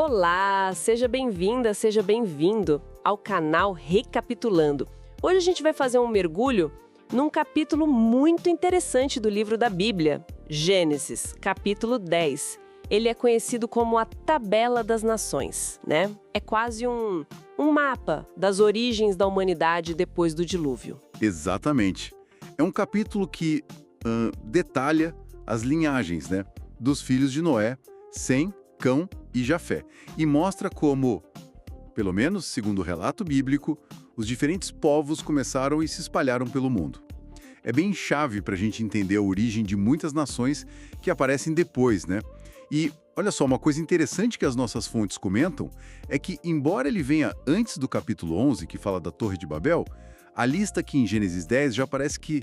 Olá, seja bem-vinda, seja bem-vindo ao canal Recapitulando. Hoje a gente vai fazer um mergulho num capítulo muito interessante do livro da Bíblia, Gênesis, capítulo 10. Ele é conhecido como a Tabela das Nações, né? É quase um mapa das origens da humanidade depois do dilúvio. Exatamente. É um capítulo que detalha as linhagens, né, dos filhos de Noé, Sem, Cão e Jafé. E mostra como, pelo menos segundo o relato bíblico, os diferentes povos começaram e se espalharam pelo mundo. É bem chave para a gente entender a origem de muitas nações que aparecem depois, né? E olha só, uma coisa interessante que as nossas fontes comentam é que, embora ele venha antes do capítulo 11, que fala da Torre de Babel, a lista aqui em Gênesis 10 já parece que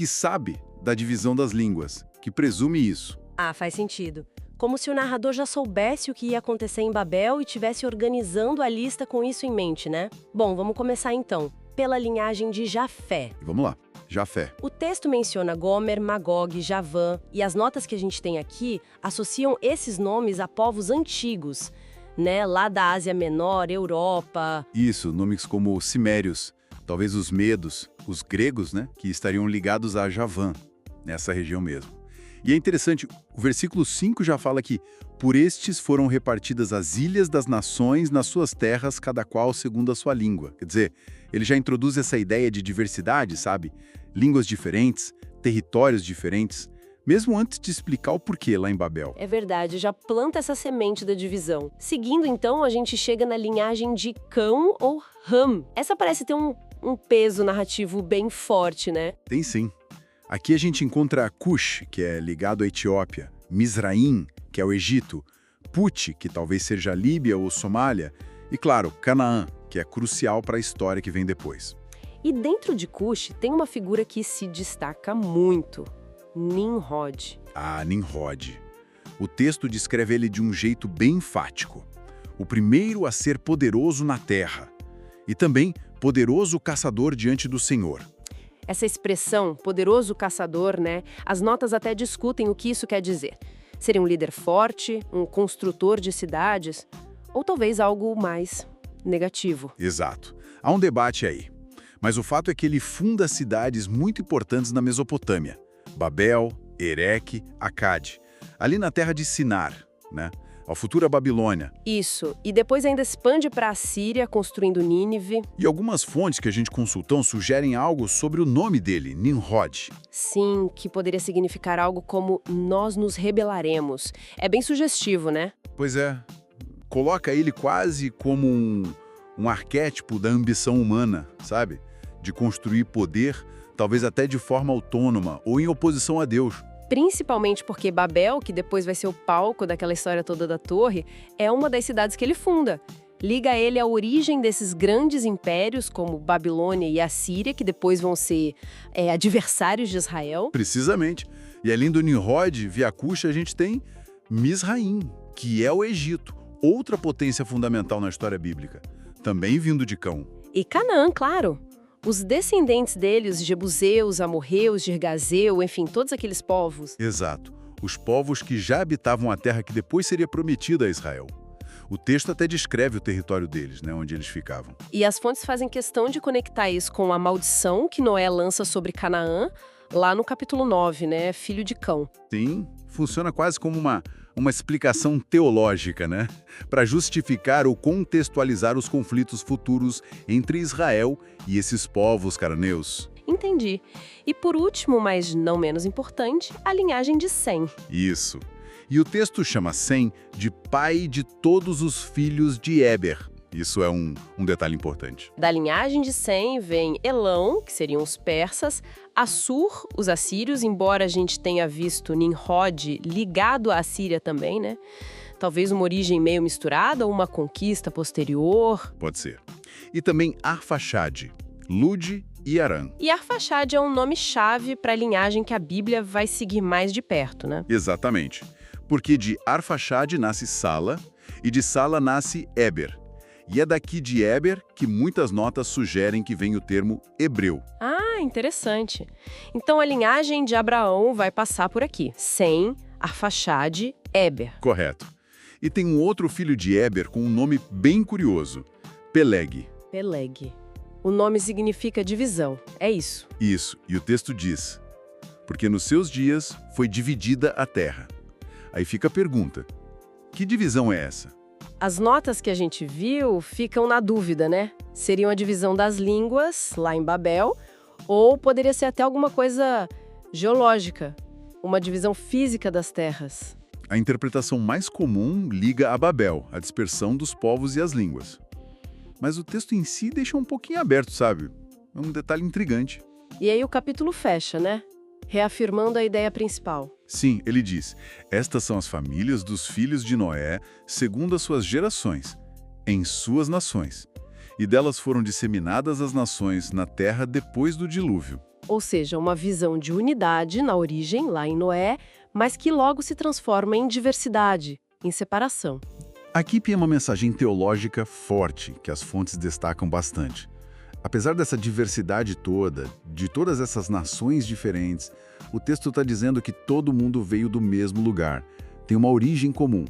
sabe da divisão das línguas, que presume isso. Ah, faz sentido. Como se o narrador já soubesse o que ia acontecer em Babel e estivesse organizando a lista com isso em mente, né? Bom, vamos começar então, pela linhagem de Jafé. Vamos lá, Jafé. O texto menciona Gomer, Magog, Javã, e as notas que a gente tem aqui associam esses nomes a povos antigos, né? Lá da Ásia Menor, Europa. Isso, nomes como Cimérios, talvez os Medos, os gregos, né, que estariam ligados a Javã, nessa região mesmo. E é interessante, o versículo 5 já fala que por estes foram repartidas as ilhas das nações nas suas terras, cada qual segundo a sua língua. Quer dizer, ele já introduz essa ideia de diversidade, sabe? Línguas diferentes, territórios diferentes, mesmo antes de explicar o porquê lá em Babel. É verdade, já planta essa semente da divisão. Seguindo, então, a gente chega na linhagem de Cão ou Ham. Essa parece ter um peso narrativo bem forte, né? Tem sim. Aqui a gente encontra Cush, que é ligado à Etiópia, Mizraim, que é o Egito, Put, que talvez seja a Líbia ou Somália, e, claro, Canaã, que é crucial para a história que vem depois. E dentro de Cush tem uma figura que se destaca muito, Nimrod. Ah, Nimrod. O texto descreve ele de um jeito bem enfático. O primeiro a ser poderoso na terra. E também poderoso caçador diante do Senhor. Essa expressão, poderoso caçador, né? As notas até discutem o que isso quer dizer. Seria um líder forte, um construtor de cidades, ou talvez algo mais negativo. Exato. Há um debate aí. Mas o fato é que ele funda cidades muito importantes na Mesopotâmia. Babel, Ereque, Acade. Ali na terra de Sinar, né? A futura Babilônia. Isso, e depois ainda expande para a Síria, construindo Nínive. E algumas fontes que a gente consultou sugerem algo sobre o nome dele, Nimrod. Sim, que poderia significar algo como nós nos rebelaremos. É bem sugestivo, né? Pois é. Coloca ele quase como um arquétipo da ambição humana, sabe? De construir poder, talvez até de forma autônoma ou em oposição a Deus. Principalmente porque Babel, que depois vai ser o palco daquela história toda da torre, é uma das cidades que ele funda. Liga ele à origem desses grandes impérios, como Babilônia e Assíria, que depois vão ser adversários de Israel. Precisamente. E além do Nimrod, via Cush, a gente tem Mizraim, que é o Egito, outra potência fundamental na história bíblica, também vindo de Cão. E Canaã, claro. Os descendentes dele, os jebuseus, amorreus, girgazeu, enfim, todos aqueles povos. Exato. Os povos que já habitavam a terra que depois seria prometida a Israel. O texto até descreve o território deles, né, onde eles ficavam. E as fontes fazem questão de conectar isso com a maldição que Noé lança sobre Canaã, lá no capítulo 9, né, filho de Cão. Sim, funciona quase como uma explicação teológica, né? Para justificar ou contextualizar os conflitos futuros entre Israel e esses povos cananeus. Entendi. E por último, mas não menos importante, a linhagem de Sem. Isso. E o texto chama Sem de pai de todos os filhos de Éber. Isso é um detalhe importante. Da linhagem de Sem vem Elão, que seriam os persas, Assur, os assírios, embora a gente tenha visto Nimrod ligado à Assíria também, né? Talvez uma origem meio misturada ou uma conquista posterior. Pode ser. E também Arfaxade, Lude e Aram. E Arfaxade é um nome-chave para a linhagem que a Bíblia vai seguir mais de perto, né? Exatamente. Porque de Arfaxade nasce Sala e de Sala nasce Éber. E é daqui de Éber que muitas notas sugerem que vem o termo hebreu. Ah, interessante. Então a linhagem de Abraão vai passar por aqui. Sem, Arfaxade, Éber. Correto. E tem um outro filho de Éber com um nome bem curioso, Peleg. Peleg. O nome significa divisão, é isso. Isso, e o texto diz, porque nos seus dias foi dividida a terra. Aí fica a pergunta, que divisão é essa? As notas que a gente viu ficam na dúvida, né? Seriam a divisão das línguas, lá em Babel, ou poderia ser até alguma coisa geológica, uma divisão física das terras. A interpretação mais comum liga a Babel, a dispersão dos povos e as línguas. Mas o texto em si deixa um pouquinho aberto, sabe? É um detalhe intrigante. E aí o capítulo fecha, né? Reafirmando a ideia principal. Sim, ele diz, estas são as famílias dos filhos de Noé, segundo as suas gerações, em suas nações. E delas foram disseminadas as nações na terra depois do dilúvio. Ou seja, uma visão de unidade na origem, lá em Noé, mas que logo se transforma em diversidade, em separação. Aqui tem uma mensagem teológica forte, que as fontes destacam bastante. Apesar dessa diversidade toda, de todas essas nações diferentes, o texto está dizendo que todo mundo veio do mesmo lugar, tem uma origem comum.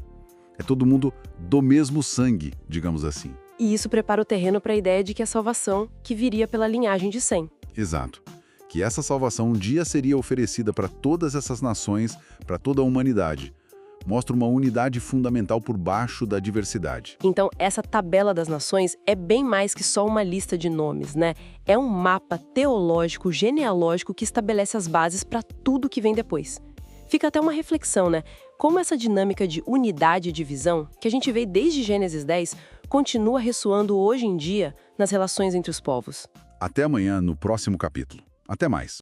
É todo mundo do mesmo sangue, digamos assim. E isso prepara o terreno para a ideia de que a salvação que viria pela linhagem de Sem. Exato. Que essa salvação um dia seria oferecida para todas essas nações, para toda a humanidade. Mostra uma unidade fundamental por baixo da diversidade. Então, essa tabela das nações é bem mais que só uma lista de nomes, né? É um mapa teológico, genealógico que estabelece as bases para tudo que vem depois. Fica até uma reflexão, né? Como essa dinâmica de unidade e divisão, que a gente vê desde Gênesis 10, continua ressoando hoje em dia nas relações entre os povos. Até amanhã, no próximo capítulo. Até mais.